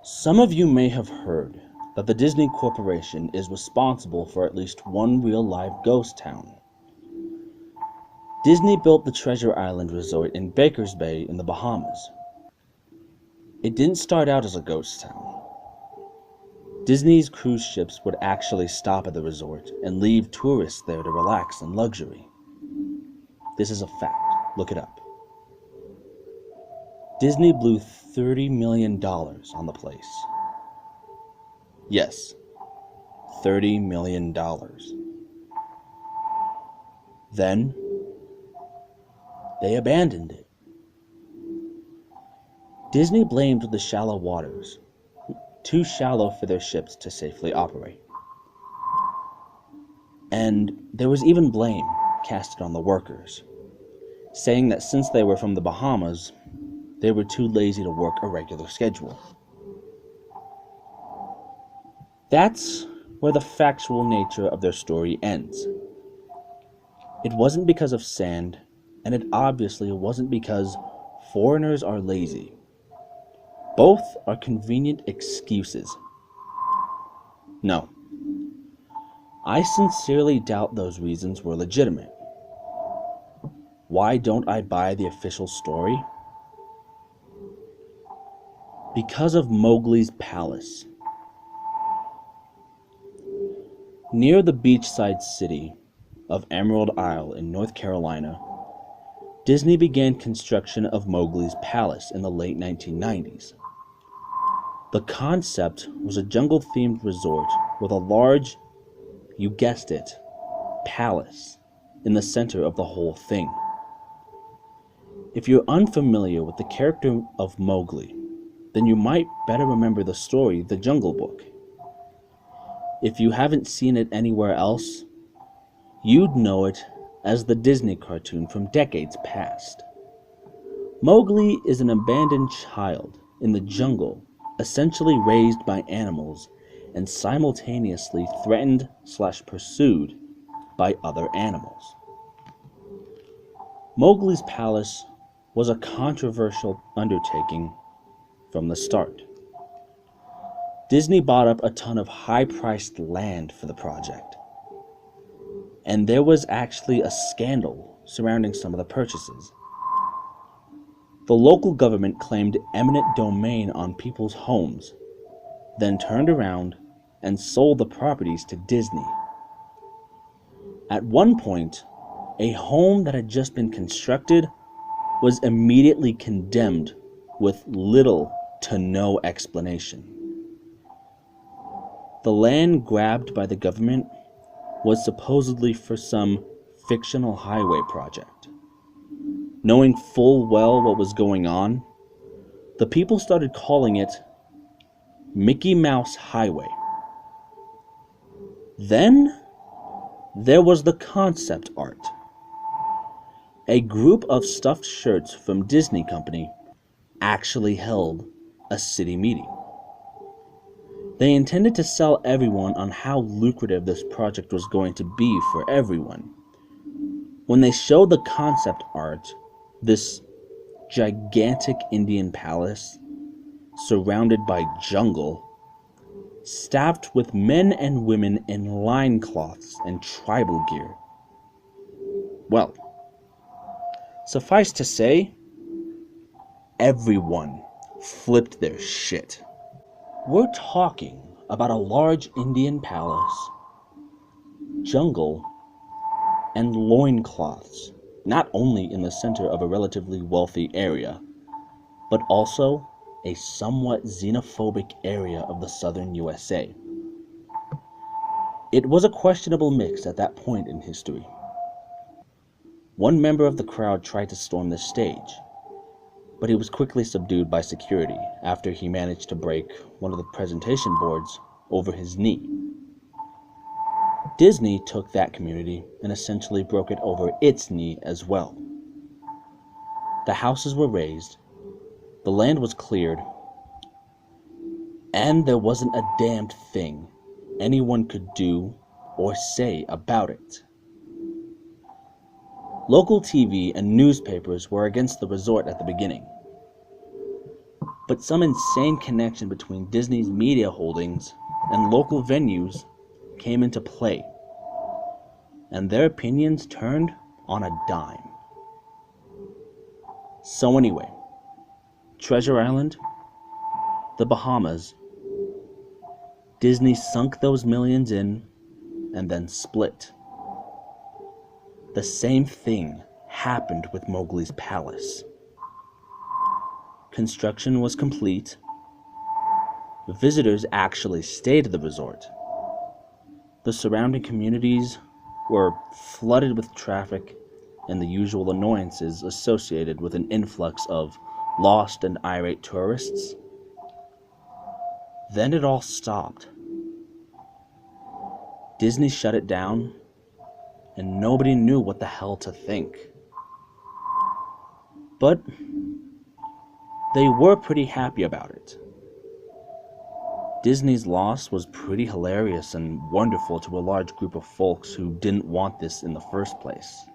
Some of you may have heard that the Disney Corporation is responsible for at least one real-life ghost town. Disney built the Treasure Island Resort in Baker's Bay in the Bahamas. It didn't start out as a ghost town. Disney's cruise ships would actually stop at the resort and leave tourists there to relax in luxury. This is a fact. Look it up. Disney blew $30 million on the place. Yes, $30 million. Then, they abandoned it. Disney blamed the shallow waters, too shallow for their ships to safely operate. And there was even blame casted on the workers, saying that since they were from the Bahamas, they were too lazy to work a regular schedule. That's where the factual nature of their story ends. It wasn't because of sand, and it obviously wasn't because foreigners are lazy. Both are convenient excuses. No. I sincerely doubt those reasons were legitimate. Why don't I buy the official story? Because of Mowgli's palace. Near the beachside city of Emerald Isle in North Carolina, Disney began construction of Mowgli's palace in the late 1990s. The concept was a jungle-themed resort with a large, you guessed it, palace in the center of the whole thing. If you're unfamiliar with the character of Mowgli, then you might better remember the story, The Jungle Book. If you haven't seen it anywhere else, you'd know it as the Disney cartoon from decades past. Mowgli is an abandoned child in the jungle, essentially raised by animals and simultaneously threatened/pursued by other animals. Mowgli's palace was a controversial undertaking from the start. Disney bought up a ton of high-priced land for the project, and there was actually a scandal surrounding some of the purchases. The local government claimed eminent domain on people's homes, then turned around and sold the properties to Disney. At one point, a home that had just been constructed was immediately condemned with little to no explanation. The land grabbed by the government was supposedly for some fictional highway project. Knowing full well what was going on, the people started calling it Mickey Mouse Highway. Then there was the concept art. A group of stuffed shirts from Disney Company actually held a city meeting. They intended to sell everyone on how lucrative this project was going to be for everyone. When they showed the concept art, this gigantic Indian palace, surrounded by jungle, staffed with men and women in loincloths and tribal gear. Well, suffice to say, everyone flipped their shit. We're talking about a large Indian palace, jungle, and loincloths, not only in the center of a relatively wealthy area, but also a somewhat xenophobic area of the southern USA. It was a questionable mix at that point in history. One member of the crowd tried to storm the stage, but he was quickly subdued by security after he managed to break one of the presentation boards over his knee. Disney took that community and essentially broke it over its knee as well. The houses were razed, the land was cleared, and there wasn't a damned thing anyone could do or say about it. Local TV and newspapers were against the resort at the beginning. But some insane connection between Disney's media holdings and local venues came into play, and their opinions turned on a dime. So anyway, Treasure Island, the Bahamas, Disney sunk those millions in and then split. The same thing happened with Mowgli's Palace. Construction was complete. Visitors actually stayed at the resort. The surrounding communities were flooded with traffic and the usual annoyances associated with an influx of lost and irate tourists. Then it all stopped. Disney shut it down, and nobody knew what the hell to think. But they were pretty happy about it. Disney's loss was pretty hilarious and wonderful to a large group of folks who didn't want this in the first place.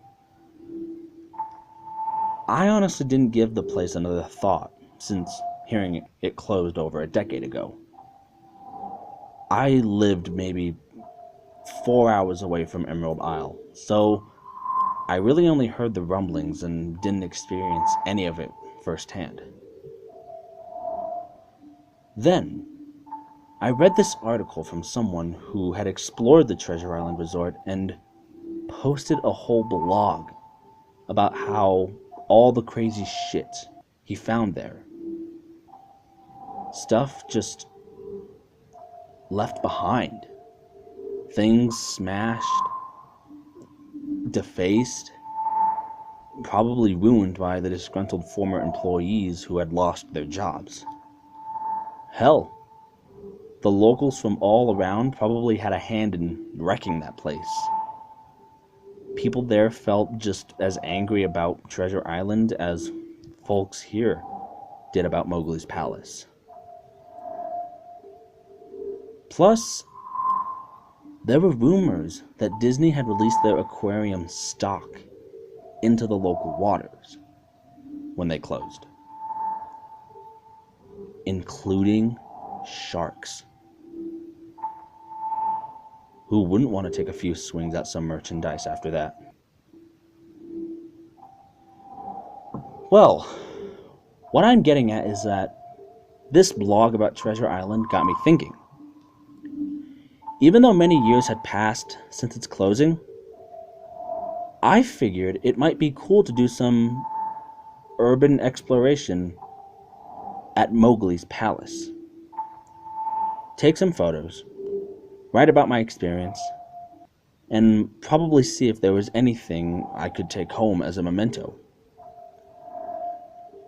I honestly didn't give the place another thought since hearing it closed over a decade ago. I lived maybe 4 hours away from Emerald Isle, so I really only heard the rumblings and didn't experience any of it firsthand. Then, I read this article from someone who had explored the Treasure Island Resort and posted a whole blog about how all the crazy shit he found there. Stuff just left behind. Things smashed, defaced, probably ruined by the disgruntled former employees who had lost their jobs. Hell, the locals from all around probably had a hand in wrecking that place. People there felt just as angry about Treasure Island as folks here did about Mowgli's Palace. Plus, there were rumors that Disney had released their aquarium stock into the local waters when they closed, including sharks. Who wouldn't want to take a few swings at some merchandise after that? Well, what I'm getting at is that this blog about Treasure Island got me thinking. Even though many years had passed since its closing, I figured it might be cool to do some urban exploration at Mowgli's Palace. Take some photos, write about my experience, and probably see if there was anything I could take home as a memento.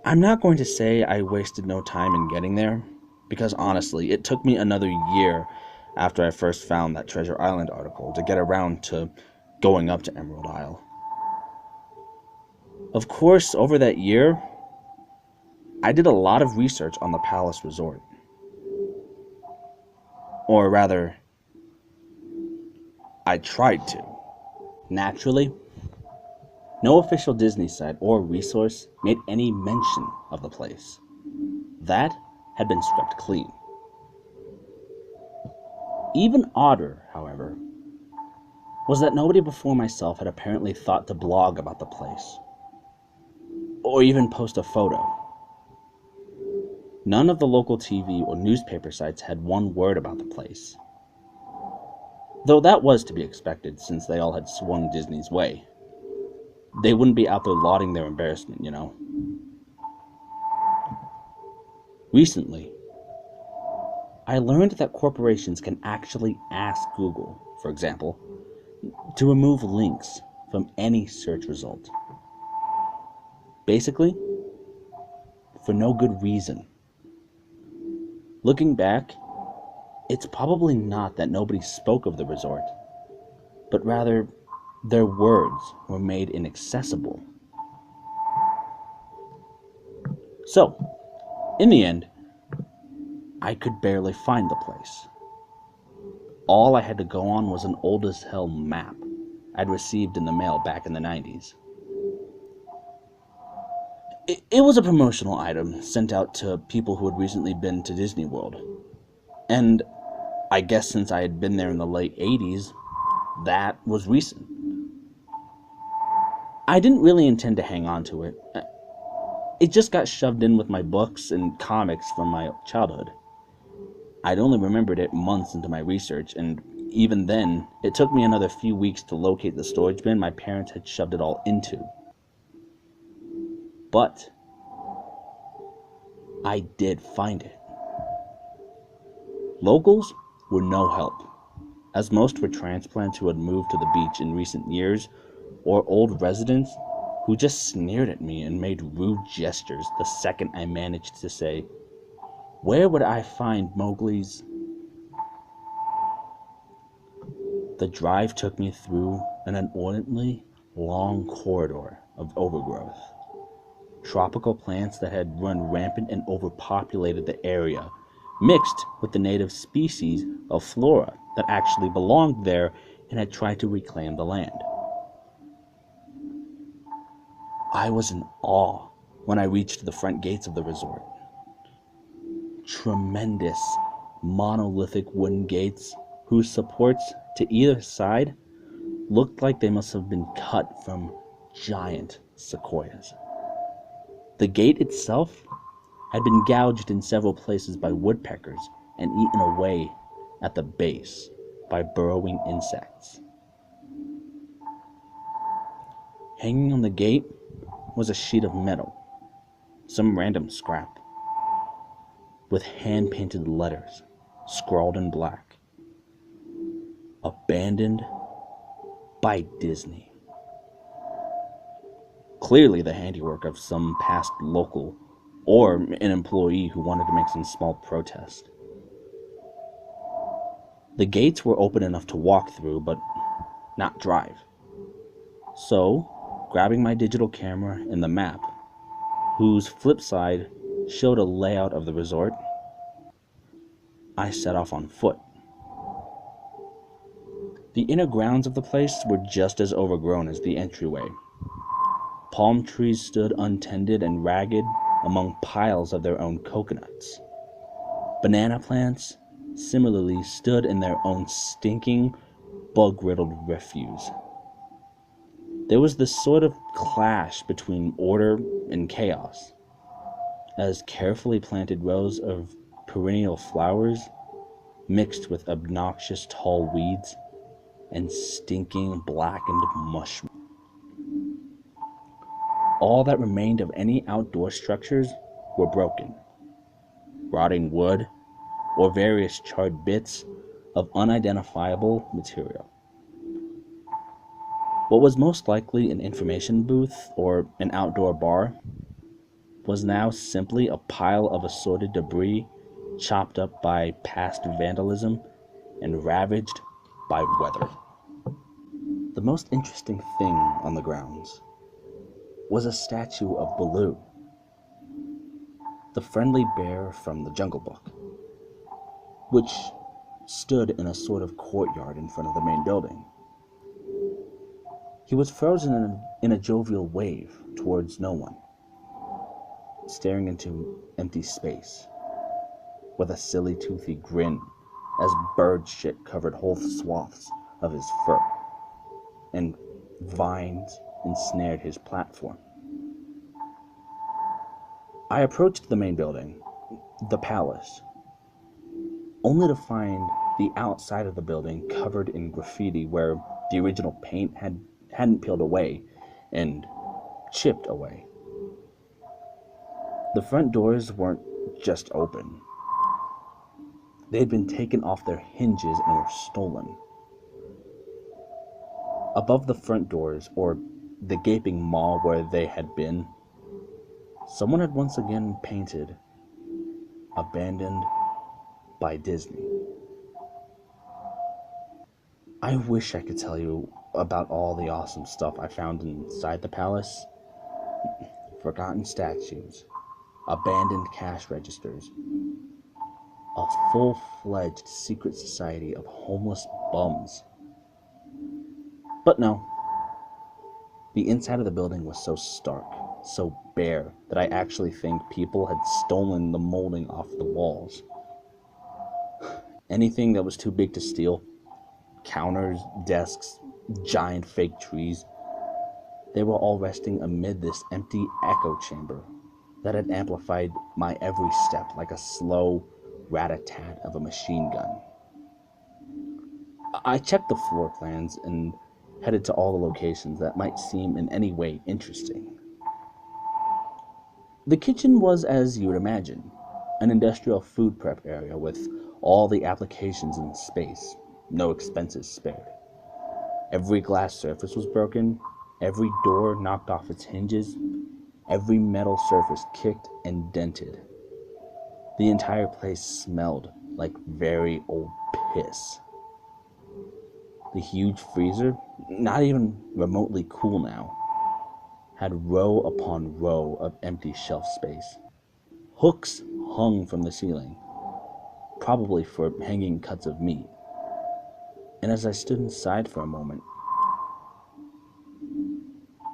I'm not going to say I wasted no time in getting there, because honestly, it took me another year after I first found that Treasure Island article to get around to going up to Emerald Isle. Of course, over that year, I did a lot of research on the Palace Resort. Or rather, I tried to. Naturally, no official Disney site or resource made any mention of the place. That had been swept clean. Even odder, however, was that nobody before myself had apparently thought to blog about the place, or even post a photo. None of the local TV or newspaper sites had one word about the place. Though that was to be expected, since they all had swung Disney's way. They wouldn't be out there lauding their embarrassment, you know. Recently, I learned that corporations can actually ask Google, for example, to remove links from any search result. Basically, for no good reason. Looking back, it's probably not that nobody spoke of the resort, but rather their words were made inaccessible. So, in the end, I could barely find the place. All I had to go on was an old as hell map I'd received in the mail back in the 90s. It was a promotional item sent out to people who had recently been to Disney World. And I guess since I had been there in the late 80s, that was recent. I didn't really intend to hang on to it. It just got shoved in with my books and comics from my childhood. I'd only remembered it months into my research, and even then, it took me another few weeks to locate the storage bin my parents had shoved it all into. But I did find it. Locals were no help, as most were transplants who had moved to the beach in recent years, or old residents who just sneered at me and made rude gestures the second I managed to say, "Where would I find Mowgli's?" The drive took me through an inordinately long corridor of overgrowth. Tropical plants that had run rampant and overpopulated the area, mixed with the native species of flora that actually belonged there and had tried to reclaim the land. I was in awe when I reached the front gates of the resort. Tremendous, monolithic wooden gates whose supports to either side looked like they must have been cut from giant sequoias. The gate itself had been gouged in several places by woodpeckers and eaten away at the base by burrowing insects. Hanging on the gate was a sheet of metal, some random scrap, with hand-painted letters scrawled in black. Abandoned by Disney. Clearly the handiwork of some past local or an employee who wanted to make some small protest. The gates were open enough to walk through, but not drive. So, grabbing my digital camera and the map, whose flip side showed a layout of the resort, I set off on foot. The inner grounds of the place were just as overgrown as the entryway. Palm trees stood untended and ragged among piles of their own coconuts. Banana plants similarly stood in their own stinking, bug-riddled refuse. There was this sort of clash between order and chaos, as carefully planted rows of perennial flowers mixed with obnoxious tall weeds and stinking blackened mushrooms. All that remained of any outdoor structures were broken. Rotting wood or various charred bits of unidentifiable material. What was most likely an information booth or an outdoor bar was now simply a pile of assorted debris chopped up by past vandalism and ravaged by weather. The most interesting thing on the grounds was a statue of Baloo, the friendly bear from the Jungle Book, which stood in a sort of courtyard in front of the main building. He was frozen in a jovial wave towards no one, staring into empty space, with a silly toothy grin as bird shit covered whole swaths of his fur, and vines ensnared his platform. I approached the main building, the palace, only to find the outside of the building covered in graffiti where the original paint hadn't peeled away and chipped away. The front doors weren't just open. They had been taken off their hinges and were stolen. Above the front doors, or the gaping maw where they had been, someone had once again painted, "Abandoned by Disney." I wish I could tell you about all the awesome stuff I found inside the palace. Forgotten statues, abandoned cash registers, a full-fledged secret society of homeless bums. But no, the inside of the building was so stark, so bare that I actually think people had stolen the molding off the walls. Anything that was too big to steal, counters, desks, giant fake trees, they were all resting amid this empty echo chamber that had amplified my every step like a slow rat-a-tat of a machine gun. I checked the floor plans and headed to all the locations that might seem in any way interesting. The kitchen was as you would imagine, an industrial food prep area with all the applications in space, no expenses spared. Every glass surface was broken, every door knocked off its hinges, every metal surface kicked and dented. The entire place smelled like very old piss. The huge freezer, not even remotely cool now, had row upon row of empty shelf space. Hooks hung from the ceiling, probably for hanging cuts of meat. And as I stood inside for a moment,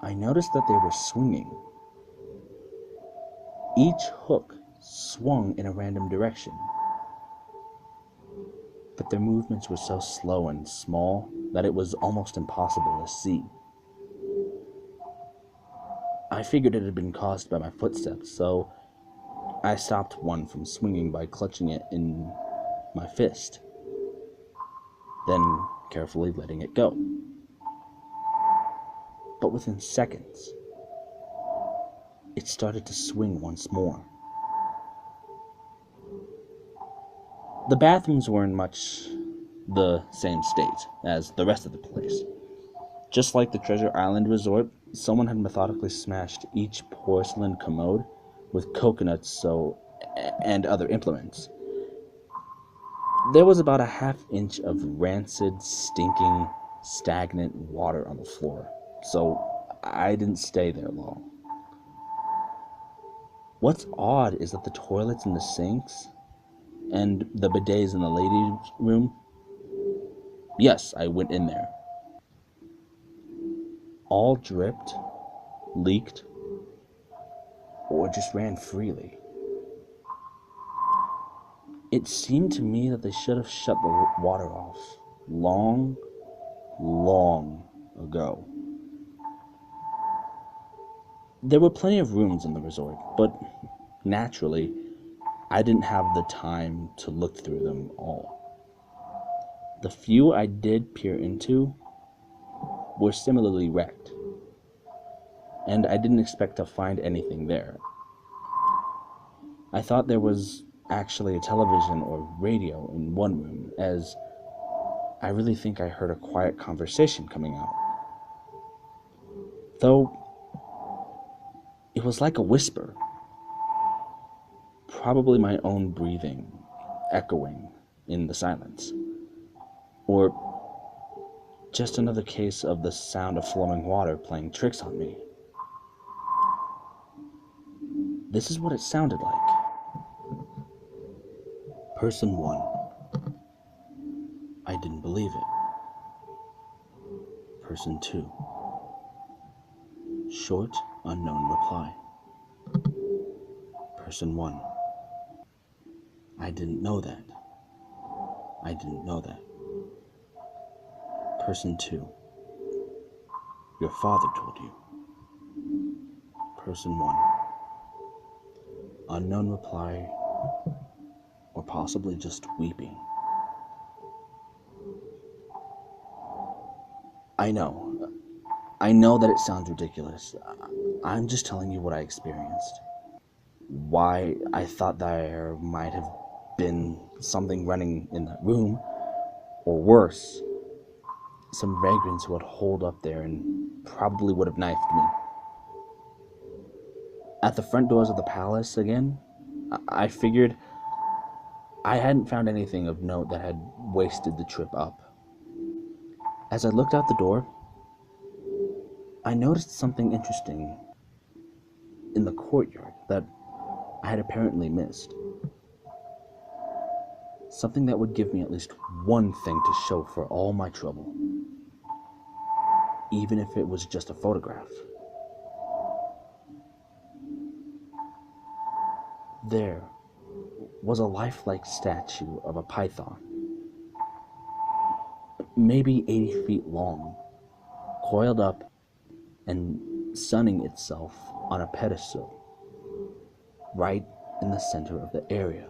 I noticed that they were swinging. Each hook swung in a random direction, but their movements were so slow and small that it was almost impossible to see. I figured it had been caused by my footsteps, so I stopped one from swinging by clutching it in my fist, then carefully letting it go. But within seconds, it started to swing once more. The bathrooms were in much the same state as the rest of the place. Just like the Treasure Island resort, someone had methodically smashed each porcelain commode with coconuts and other implements. There was about a half-inch of rancid, stinking, stagnant water on the floor, so I didn't stay there long. What's odd is that the toilets and the sinks and the bidets in the ladies' room, yes, I went in there, all dripped, leaked, or just ran freely. It seemed to me that they should have shut the water off long, long ago. There were plenty of rooms in the resort, but naturally, I didn't have the time to look through them all. The few I did peer into were similarly wrecked, and I didn't expect to find anything there. I thought there was actually a television or radio in one room, as I really think I heard a quiet conversation coming out. Though, it was like a whisper. Probably my own breathing, echoing in the silence. Or just another case of the sound of flowing water playing tricks on me. This is what it sounded like. Person 1. I didn't believe it. Person 2. Short, unknown reply. Person 1. I didn't know that. I didn't know that. Person 2. Your father told you. Person 1. Unknown reply, or possibly just weeping. I know that it sounds ridiculous. I'm just telling you what I experienced. Why I thought there might have been something running in that room, or worse, some vagrants who had holed up there and probably would have knifed me. At the front doors of the palace again, I figured I hadn't found anything of note that had wasted the trip up. As I looked out the door, I noticed something interesting in the courtyard that I had apparently missed. Something that would give me at least one thing to show for all my trouble, even if it was just a photograph. there was a lifelike statue of a python, maybe 80 feet long, coiled up and sunning itself on a pedestal right in the center of the area.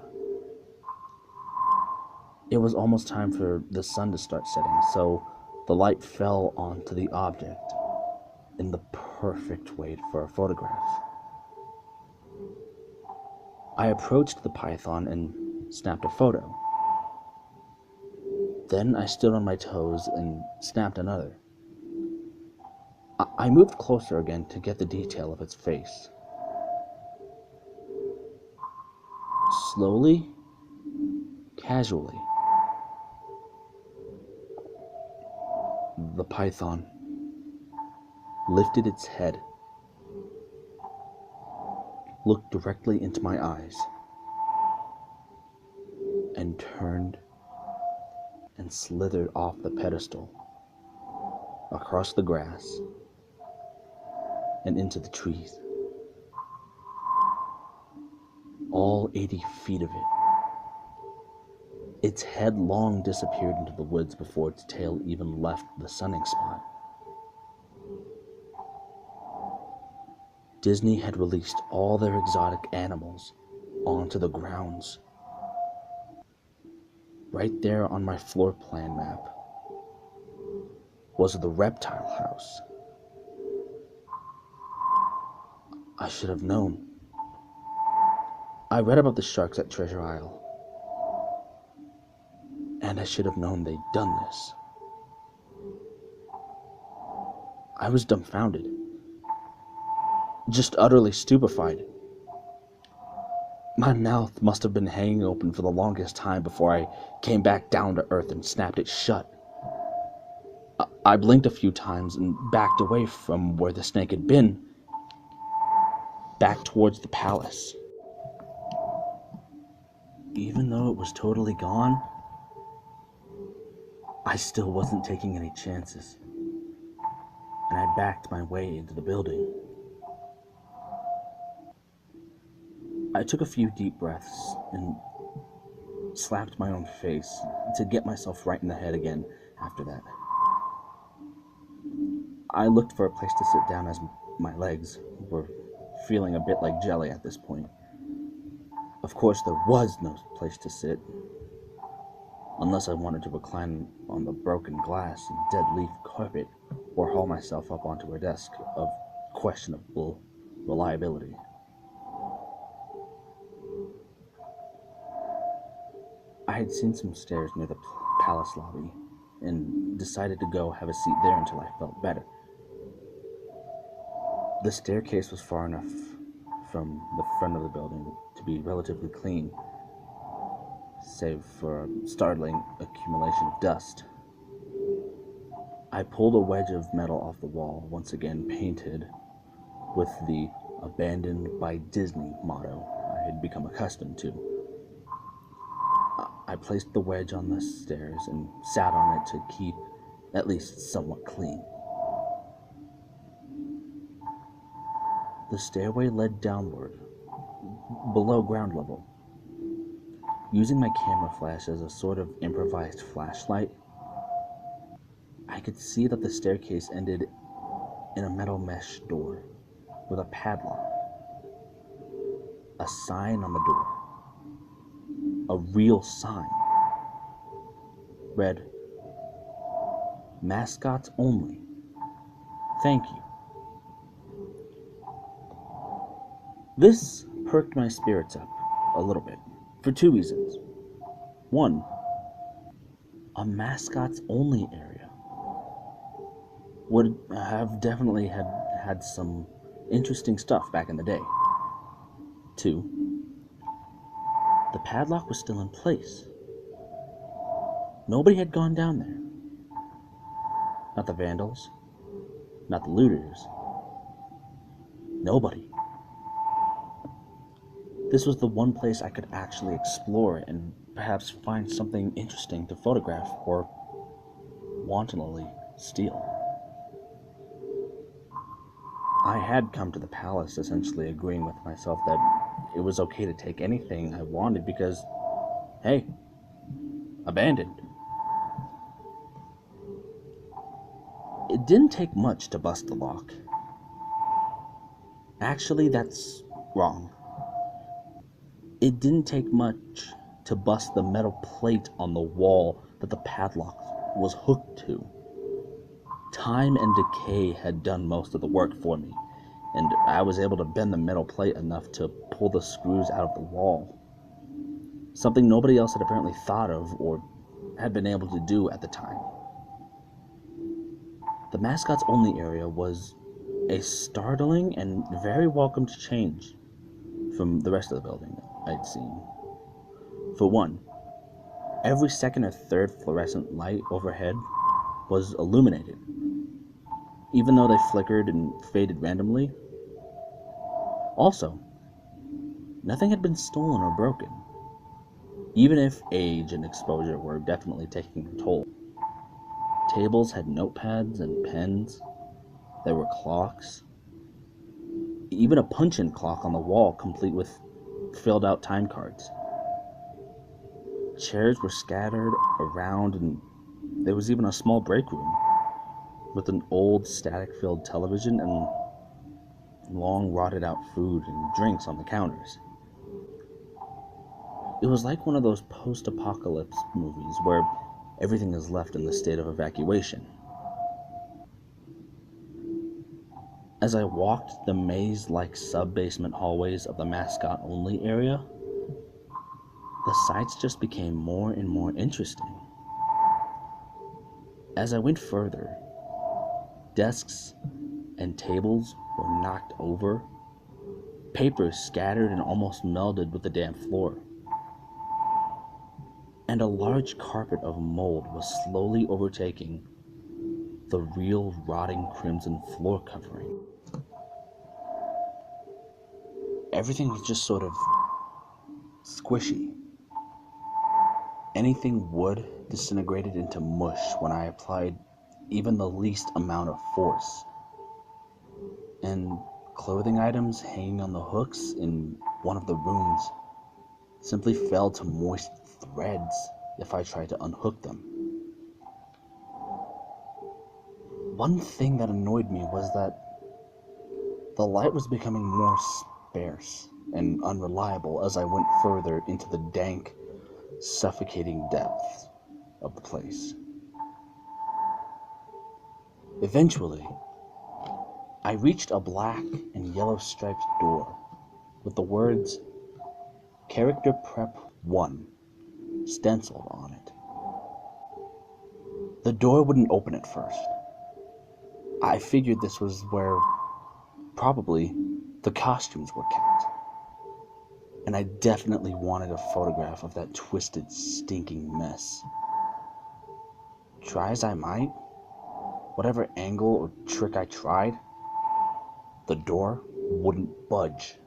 It was almost time for the sun to start setting, so the light fell onto the object in the perfect way for a photograph. I approached the python and snapped a photo. Then I stood on my toes and snapped another. I moved closer again to get the detail of its face. Slowly, casually, the python lifted its head, looked directly into my eyes, and turned and slithered off the pedestal, across the grass, and into the trees. All 80 feet of it. Its head long disappeared into the woods before its tail even left the sunning spot. Disney had released all their exotic animals onto the grounds. Right there on my floor plan map was the reptile house. I should have known. I read about the sharks at Treasure Isle, and I should have known they'd done this. I was dumbfounded, just utterly stupefied. My mouth must have been hanging open for the longest time before I came back down to earth and snapped it shut. I blinked a few times and backed away from where the snake had been, back towards the palace. Even though it was totally gone, I still wasn't taking any chances, and I backed my way into the building. I took a few deep breaths and slapped my own face to get myself right in the head again after that. I looked for a place to sit down as my legs were feeling a bit like jelly at this point. Of course, there was no place to sit, unless I wanted to recline on the broken glass and dead leaf carpet or haul myself up onto a desk of questionable reliability. I had seen some stairs near the palace lobby and decided to go have a seat there until I felt better. The staircase was far enough from the front of the building to be relatively clean, save for a startling accumulation of dust. I pulled a wedge of metal off the wall, once again painted with the "Abandoned by Disney" motto I had become accustomed to. I placed the wedge on the stairs and sat on it to keep at least somewhat clean. The stairway led downward, below ground level. Using my camera flash as a sort of improvised flashlight, I could see that the staircase ended in a metal mesh door with a padlock. A sign on the door. A real sign. Read, "Mascots only. Thank you." This perked my spirits up a little bit, for two reasons. One, a mascots only area would have definitely had some interesting stuff back in the day. Two, the padlock was still in place. Nobody had gone down there. Not the vandals, not the looters. Nobody. This was the one place I could actually explore and perhaps find something interesting to photograph or wantonly steal. I had come to the palace essentially agreeing with myself that it was okay to take anything I wanted because, hey, abandoned. It didn't take much to bust the lock. Actually, that's wrong. It didn't take much to bust the metal plate on the wall that the padlock was hooked to. Time and decay had done most of the work for me, and I was able to bend the metal plate enough to pull the screws out of the wall. Something nobody else had apparently thought of or had been able to do at the time. The mascot's only area was a startling and very welcome change from the rest of the building I'd seen. For one, every second or third fluorescent light overhead was illuminated, even though they flickered and faded randomly. Also, nothing had been stolen or broken, even if age and exposure were definitely taking a toll. Tables had notepads and pens. There were clocks. Even a punch-in clock on the wall, complete with filled-out time cards. Chairs were scattered around, and there was even a small break room with an old static-filled television and long rotted-out food and drinks on the counters. It was like one of those post-apocalypse movies where everything is left in the state of evacuation. As I walked the maze-like sub-basement hallways of the mascot-only area, the sights just became more and more interesting. As I went further, desks and tables were knocked over, papers scattered and almost melded with the damp floor, and a large carpet of mold was slowly overtaking the real rotting crimson floor covering. Everything was just sort of squishy. Anything wood disintegrated into mush when I applied even the least amount of force. And clothing items hanging on the hooks in one of the rooms simply fell to moist threads if I tried to unhook them. One thing that annoyed me was that the light was becoming more sparse and unreliable as I went further into the dank, suffocating depths of the place. Eventually, I reached a black and yellow striped door with the words Character Prep 1 stenciled on it. The door wouldn't open at first. I figured this was where probably the costumes were kept. And I definitely wanted a photograph of that twisted, stinking mess. Try as I might, whatever angle or trick I tried, the door wouldn't budge.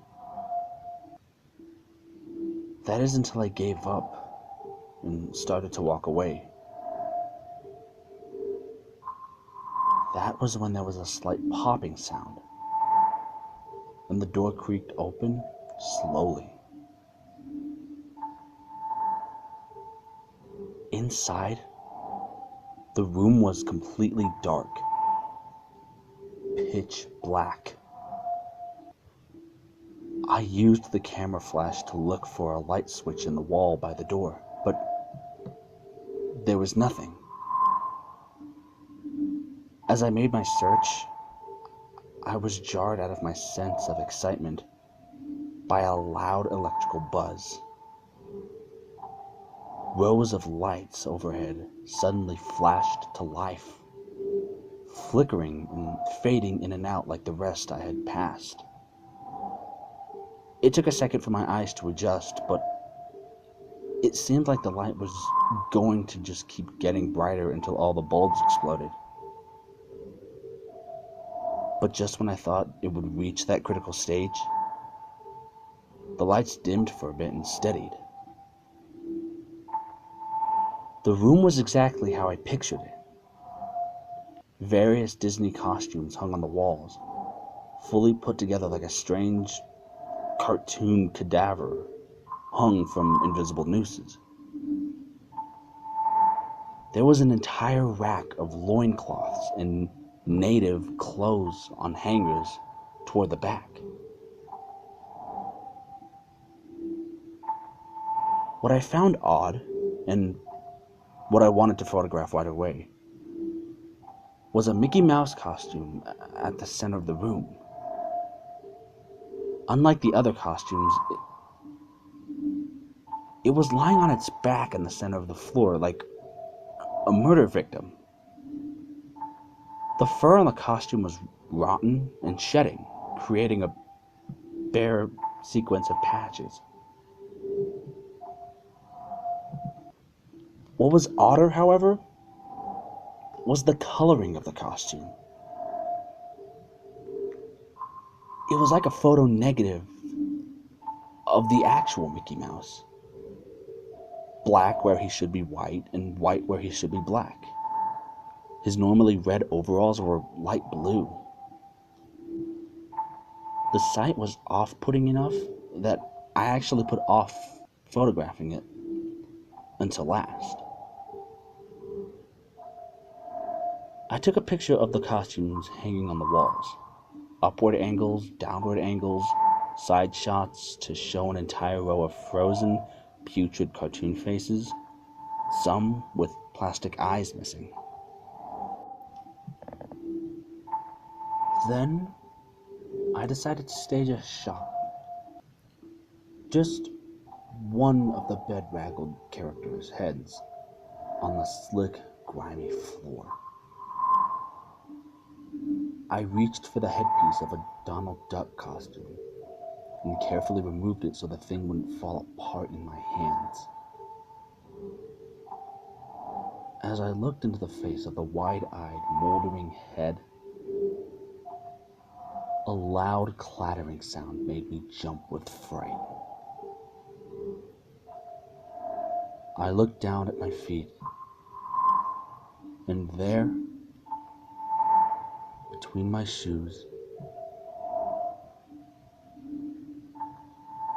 That is until I gave up and started to walk away. That was when there was a slight popping sound, and the door creaked open slowly. Inside, the room was completely dark, pitch black. I used the camera flash to look for a light switch in the wall by the door, but there was nothing. As I made my search, I was jarred out of my sense of excitement by a loud electrical buzz. Rows of lights overhead suddenly flashed to life, flickering and fading in and out like the rest I had passed. It took a second for my eyes to adjust, but it seemed like the light was going to just keep getting brighter until all the bulbs exploded. But just when I thought it would reach that critical stage, the lights dimmed for a bit and steadied. The room was exactly how I pictured it. Various Disney costumes hung on the walls, fully put together like a strange cartoon cadaver hung from invisible nooses. There was an entire rack of loincloths and native clothes on hangers toward the back. What I found odd, and what I wanted to photograph right away, was a Mickey Mouse costume at the center of the room. Unlike the other costumes, it was lying on its back in the center of the floor like a murder victim. The fur on the costume was rotten and shedding, creating a bare sequence of patches. What was odder, however, was the coloring of the costume. It was like a photo negative of the actual Mickey Mouse. Black where he should be white, and white where he should be black. His normally red overalls were light blue. The sight was off-putting enough that I actually put off photographing it until last. I took a picture of the costumes hanging on the walls. Upward angles, downward angles, side shots to show an entire row of frozen, putrid cartoon faces, some with plastic eyes missing. Then, I decided to stage a shot. Just one of the bedraggled characters' heads on the slick, grimy floor. I reached for the headpiece of a Donald Duck costume and carefully removed it so the thing wouldn't fall apart in my hands. As I looked into the face of the wide-eyed, moldering head, a loud clattering sound made me jump with fright. I looked down at my feet, and there, between my shoes,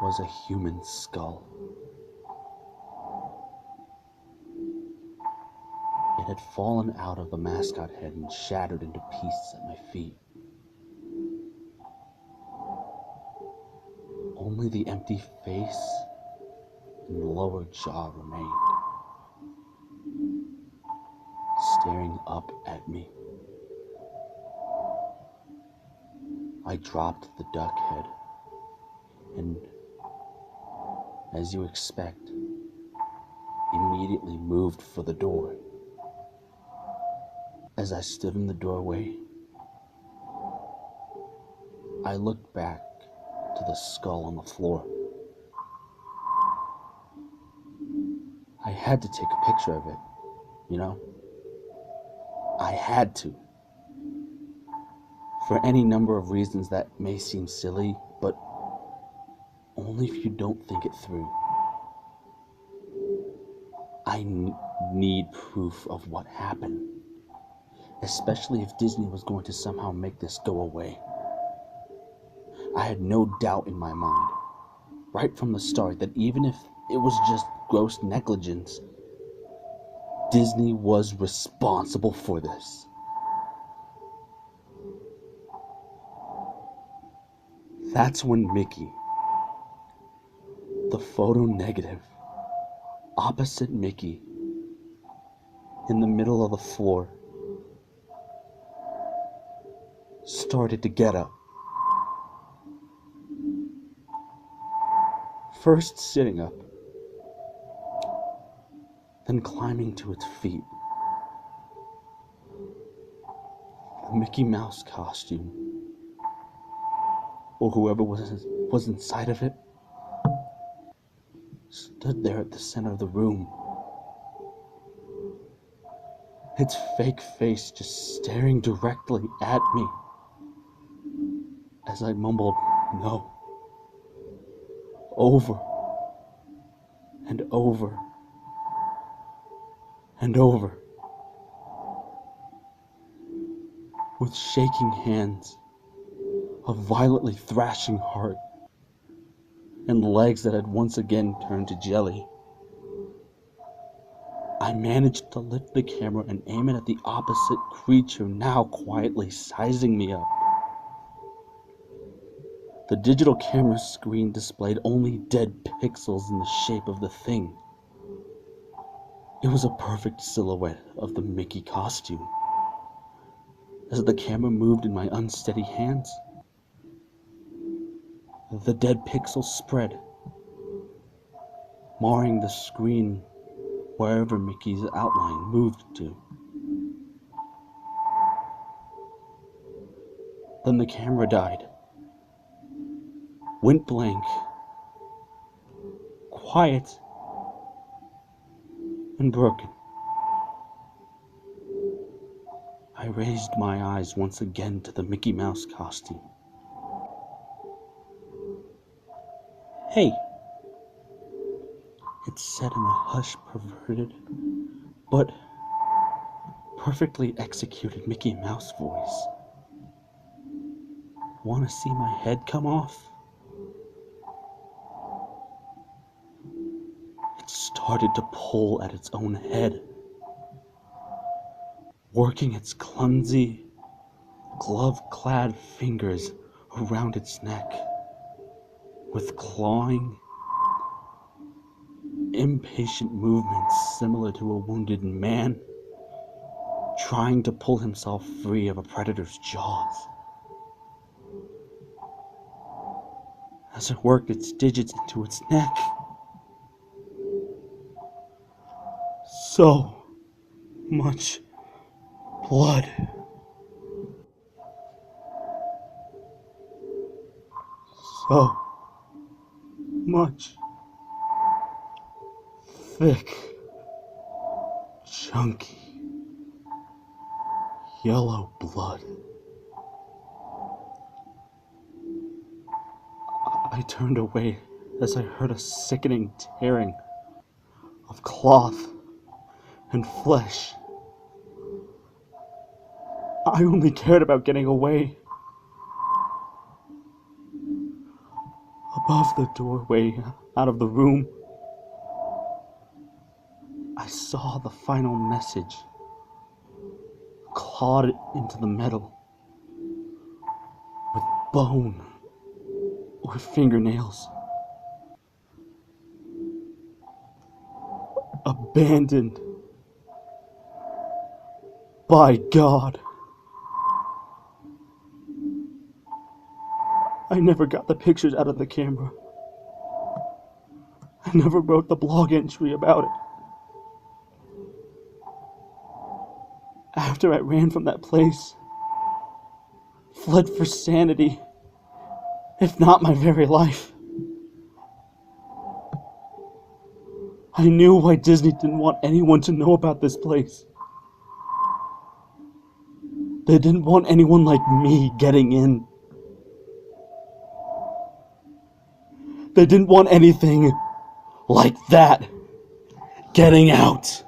was a human skull. It had fallen out of the mascot head and shattered into pieces at my feet. Only the empty face and lower jaw remained, staring up at me. I dropped the duck head and, as you expect, immediately moved for the door. As I stood in the doorway, I looked back to the skull on the floor. I had to take a picture of it, you know? I had to. For any number of reasons that may seem silly, but only if you don't think it through. I need proof of what happened, especially if Disney was going to somehow make this go away. I had no doubt in my mind, right from the start, that even if it was just gross negligence, Disney was responsible for this. That's when Mickey, the photo negative, opposite Mickey, in the middle of the floor, started to get up. First sitting up, then climbing to its feet. The Mickey Mouse costume, or whoever was inside of it, stood there at the center of the room, its fake face just staring directly at me as I mumbled no, over and over and over, with shaking hands, a violently thrashing heart, and legs that had once again turned to jelly. I managed to lift the camera and aim it at the opposite creature, now quietly sizing me up. The digital camera screen displayed only dead pixels in the shape of the thing. It was a perfect silhouette of the Mickey costume. As the camera moved in my unsteady hands, the dead pixels spread, marring the screen wherever Mickey's outline moved to. Then the camera died, went blank, quiet, and broken. I raised my eyes once again to the Mickey Mouse costume. "Hey," it said in a hushed, perverted, but perfectly executed Mickey Mouse voice. "Want to see my head come off?" It started to pull at its own head, working its clumsy, glove-clad fingers around its neck, with clawing, impatient movements similar to a wounded man trying to pull himself free of a predator's jaws. As it worked its digits into its neck, so much blood. So much thick, chunky, yellow blood. I turned away as I heard a sickening tearing of cloth and flesh. I only cared about getting away. Above the doorway out of the room, I saw the final message clawed into the metal with bone or fingernails. Abandoned by God. I never got the pictures out of the camera. I never wrote the blog entry about it. After I ran from that place, fled for sanity, if not my very life, I knew why Disney didn't want anyone to know about this place. They didn't want anyone like me getting in. They didn't want anything like that getting out.